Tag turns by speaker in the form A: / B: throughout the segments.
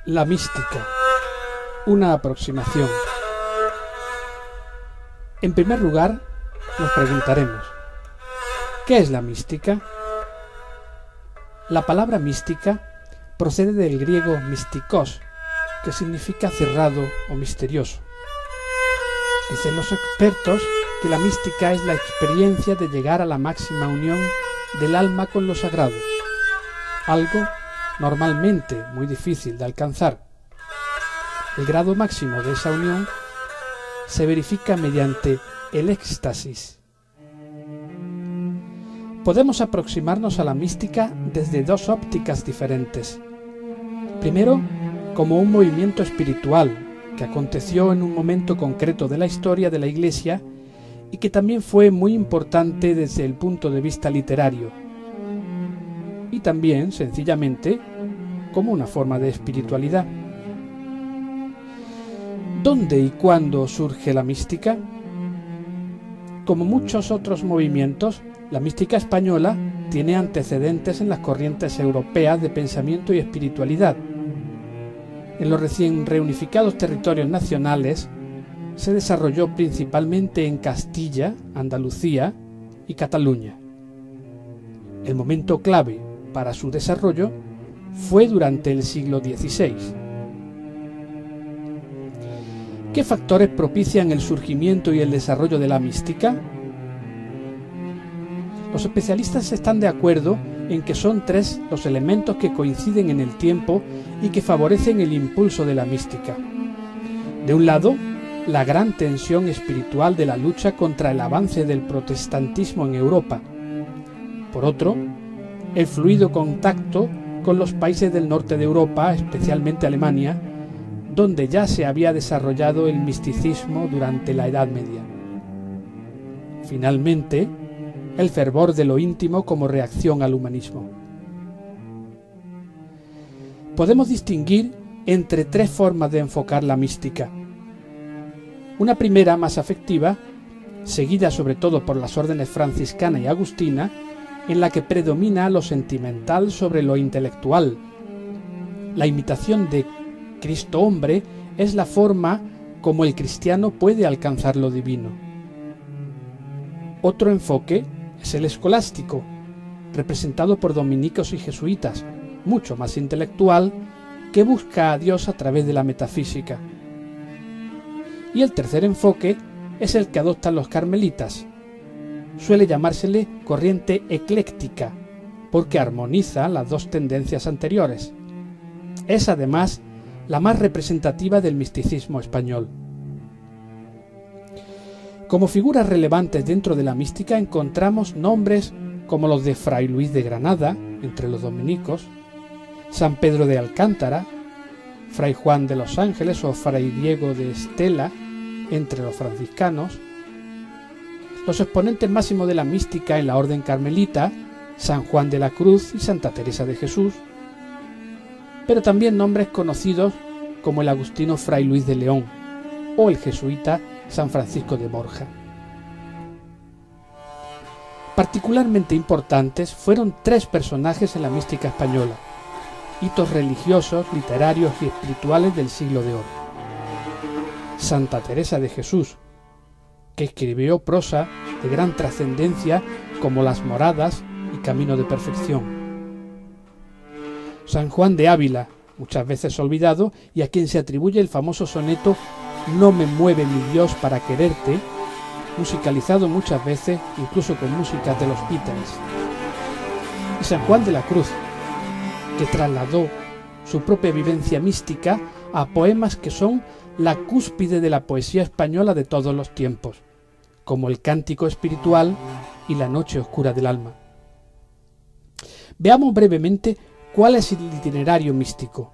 A: La mística. Una aproximación. En primer lugar, nos preguntaremos, ¿qué es la mística? La palabra mística procede del griego mystikos, que significa cerrado o misterioso. Dicen los expertos que la mística es la experiencia de llegar a la máxima unión del alma con lo sagrado, algo normalmente muy difícil de alcanzar. El grado máximo de esa unión se verifica mediante el éxtasis. Podemos aproximarnos a la mística desde dos ópticas diferentes. Primero, como un movimiento espiritual que aconteció en un momento concreto de la historia de la Iglesia y que también fue muy importante desde el punto de vista literario. Y también, sencillamente, como una forma de espiritualidad. ¿Dónde y cuándo surge la mística? Como muchos otros movimientos, la mística española tiene antecedentes en las corrientes europeas de pensamiento y espiritualidad. En los recién reunificados territorios nacionales se desarrolló principalmente en Castilla, Andalucía y Cataluña. El momento clave para su desarrollo fue durante el siglo XVI. ¿Qué factores propician el surgimiento y el desarrollo de la mística? Los especialistas están de acuerdo en que son tres los elementos que coinciden en el tiempo y que favorecen el impulso de la mística. De un lado, la gran tensión espiritual de la lucha contra el avance del protestantismo en Europa. Por otro, el fluido contacto con los países del norte de Europa, especialmente Alemania, donde ya se había desarrollado el misticismo durante la Edad Media. Finalmente, el fervor de lo íntimo como reacción al humanismo. Podemos distinguir entre tres formas de enfocar la mística. Una primera, más afectiva, seguida sobre todo por las órdenes franciscana y agustina, en la que predomina lo sentimental sobre lo intelectual. La imitación de Cristo hombre es la forma como el cristiano puede alcanzar lo divino. Otro enfoque es el escolástico, representado por dominicos y jesuitas, mucho más intelectual, que busca a Dios a través de la metafísica. Y el tercer enfoque es el que adoptan los carmelitas. Suele llamársele corriente ecléctica, porque armoniza las dos tendencias anteriores. Es además la más representativa del misticismo español. Como figuras relevantes dentro de la mística encontramos nombres como los de Fray Luis de Granada, entre los dominicos, San Pedro de Alcántara, Fray Juan de los Ángeles o Fray Diego de Estela, entre los franciscanos, los exponentes máximos de la mística en la orden carmelita, San Juan de la Cruz y Santa Teresa de Jesús, pero también nombres conocidos como el agustino Fray Luis de León o el jesuita San Francisco de Borja. Particularmente importantes fueron tres personajes en la mística española, hitos religiosos, literarios y espirituales del siglo de oro. Santa Teresa de Jesús, que escribió prosa de gran trascendencia como Las Moradas y Camino de Perfección. San Juan de Ávila, muchas veces olvidado, y a quien se atribuye el famoso soneto No me mueve mi Dios para quererte, musicalizado muchas veces, incluso con músicas de los Beatles. Y San Juan de la Cruz, que trasladó su propia vivencia mística a poemas que son la cúspide de la poesía española de todos los tiempos, como el Cántico Espiritual y La Noche Oscura del Alma. Veamos brevemente cuál es el itinerario místico.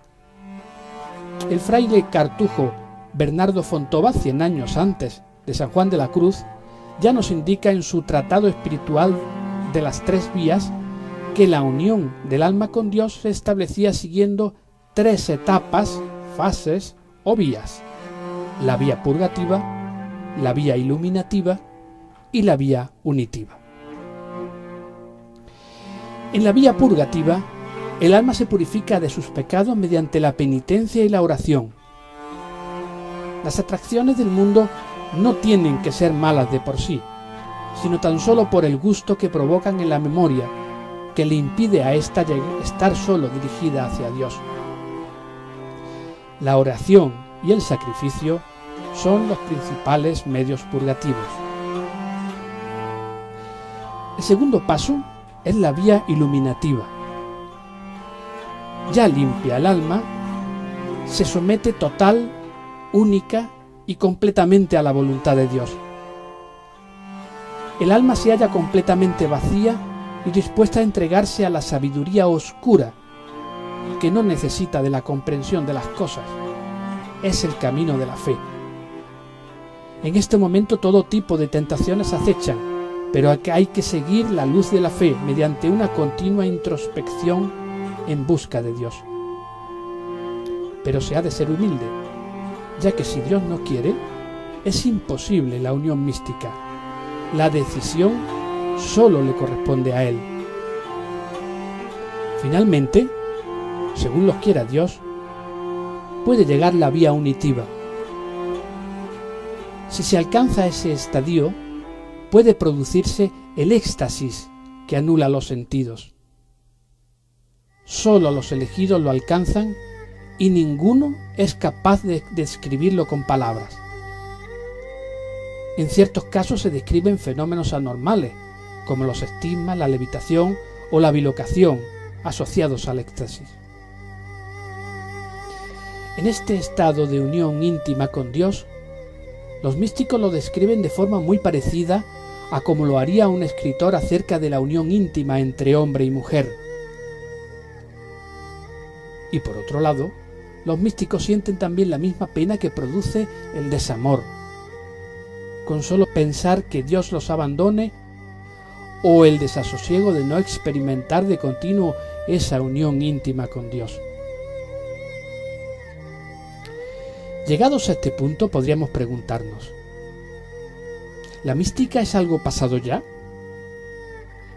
A: El fraile cartujo Bernardo Fontova, 100 años antes de San Juan de la Cruz, ya nos indica en su Tratado Espiritual de las Tres Vías que la unión del alma con Dios se establecía siguiendo tres etapas, fases o vías: la vía purgativa, la vía iluminativa y la vía unitiva. En la vía purgativa, El alma se purifica de sus pecados mediante la penitencia y la oración. Las atracciones del mundo no tienen que ser malas de por sí, sino tan solo por el gusto que provocan en la memoria, que le impide a ésta estar solo dirigida hacia Dios. La oración y el sacrificio son los principales medios purgativos. El segundo paso es la vía iluminativa. Ya limpia el alma, se somete total, única y completamente a la voluntad de Dios. El alma se halla completamente vacía y dispuesta a entregarse a la sabiduría oscura, que no necesita de la comprensión de las cosas. Es el camino de la fe. En este momento todo tipo de tentaciones acechan, pero hay que seguir la luz de la fe mediante una continua introspección en busca de Dios. Pero se ha de ser humilde, ya que si Dios no quiere, es imposible la unión mística. La decisión solo le corresponde a Él. Finalmente, según los quiera Dios, puede llegar la vía unitiva. Si se alcanza ese estadio, puede producirse el éxtasis que anula los sentidos. Solo los elegidos lo alcanzan y ninguno es capaz de describirlo con palabras. En ciertos casos se describen fenómenos anormales, como los estigmas, la levitación o la bilocación, asociados al éxtasis. En este estado de unión íntima con Dios, los místicos lo describen de forma muy parecida a como lo haría un escritor acerca de la unión íntima entre hombre y mujer. Y por otro lado, los místicos sienten también la misma pena que produce el desamor, con solo pensar que Dios los abandone, o el desasosiego de no experimentar de continuo esa unión íntima con Dios. Llegados a este punto podríamos preguntarnos, ¿la mística es algo pasado ya?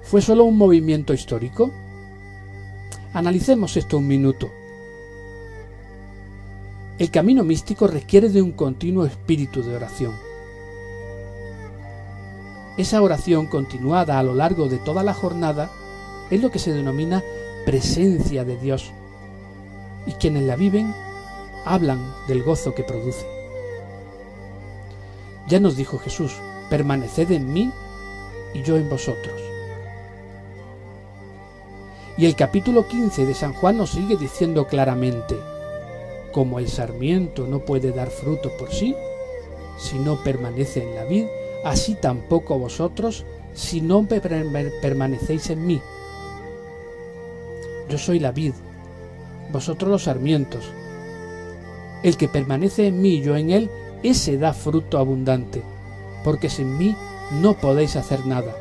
A: ¿Fue solo un movimiento histórico? Analicemos esto un minuto. El camino místico requiere de un continuo espíritu de oración. Esa oración continuada a lo largo de toda la jornada es lo que se denomina presencia de Dios, y quienes la viven hablan del gozo que produce. Ya nos dijo Jesús, permaneced en mí y yo en vosotros. Y el capítulo 15 de San Juan nos sigue diciendo claramente, como el sarmiento no puede dar fruto por sí, si no permanece en la vid, así tampoco vosotros, si no permanecéis en mí. Yo soy la vid, vosotros los sarmientos. El que permanece en mí y yo en él, ese da fruto abundante, porque sin mí no podéis hacer nada.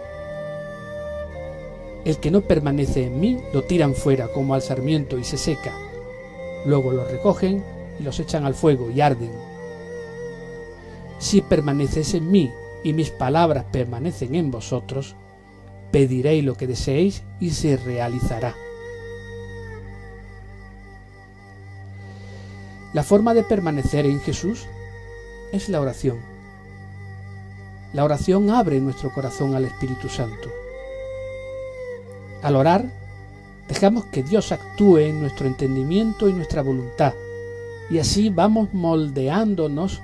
A: El que no permanece en mí, lo tiran fuera como al sarmiento y se seca. Luego los recogen y los echan al fuego y arden. Si permanecéis en mí y mis palabras permanecen en vosotros, pediréis lo que deseéis y se realizará. La forma de permanecer en Jesús es la oración. La oración abre nuestro corazón al Espíritu Santo. Al orar, dejamos que Dios actúe en nuestro entendimiento y nuestra voluntad, y así vamos moldeándonos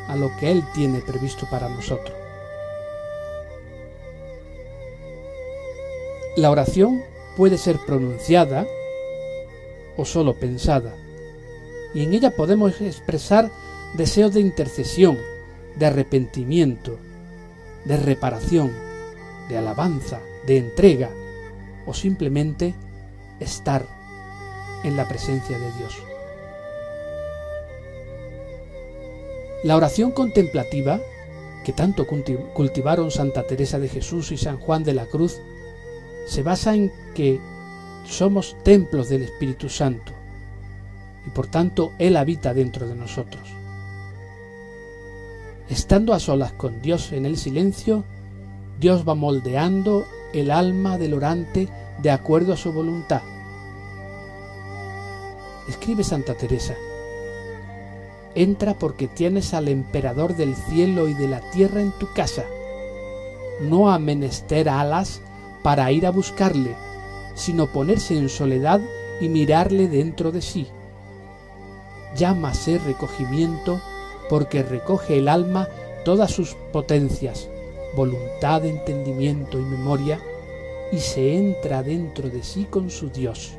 A: a lo que Él tiene previsto para nosotros. La oración puede ser pronunciada o solo pensada, y en ella podemos expresar deseos de intercesión, de arrepentimiento, de reparación, de alabanza, de entrega, o simplemente estar en la presencia de Dios. La oración contemplativa, que tanto cultivaron Santa Teresa de Jesús y San Juan de la Cruz, se basa en que somos templos del Espíritu Santo y por tanto Él habita dentro de nosotros. Estando a solas con Dios en el silencio, Dios va moldeando el alma del orante de acuerdo a su voluntad, Escribe Santa Teresa: entra porque tienes al emperador del cielo y de la tierra en tu casa. No ha menester alas para ir a buscarle, sino ponerse en soledad y mirarle dentro de sí. Llámase recogimiento porque recoge el alma todas sus potencias, voluntad, entendimiento y memoria, y se entra dentro de sí con su Dios.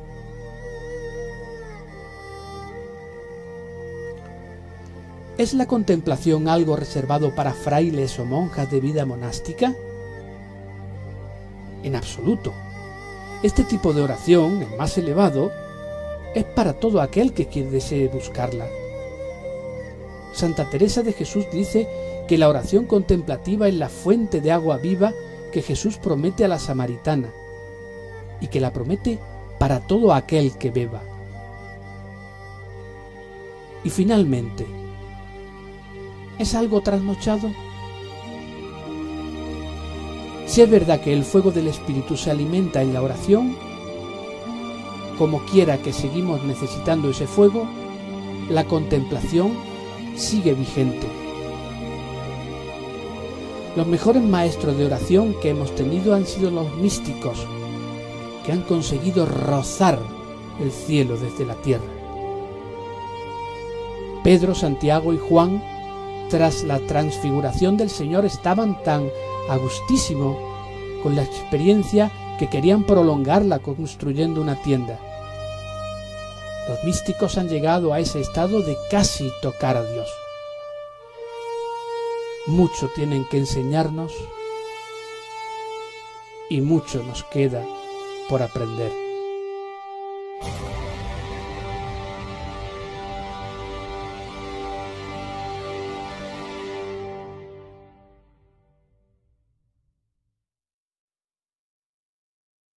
A: ¿Es la contemplación algo reservado para frailes o monjas de vida monástica? En absoluto. Este tipo de oración, el más elevado, es para todo aquel que desee buscarla. Santa Teresa de Jesús dice que la oración contemplativa es la fuente de agua viva que Jesús promete a la samaritana, y que la promete para todo aquel que beba. Y finalmente, ¿es algo trasnochado? Si es verdad que el fuego del Espíritu se alimenta en la oración, como quiera que seguimos necesitando ese fuego, la contemplación sigue vigente. Los mejores maestros de oración que hemos tenido han sido los místicos, que han conseguido rozar el cielo desde la tierra. Pedro, Santiago y Juan, tras la transfiguración del Señor, estaban tan a gustísimo con la experiencia que querían prolongarla construyendo una tienda. Los místicos han llegado a ese estado de casi tocar a Dios. Mucho tienen que enseñarnos y mucho nos queda por aprender.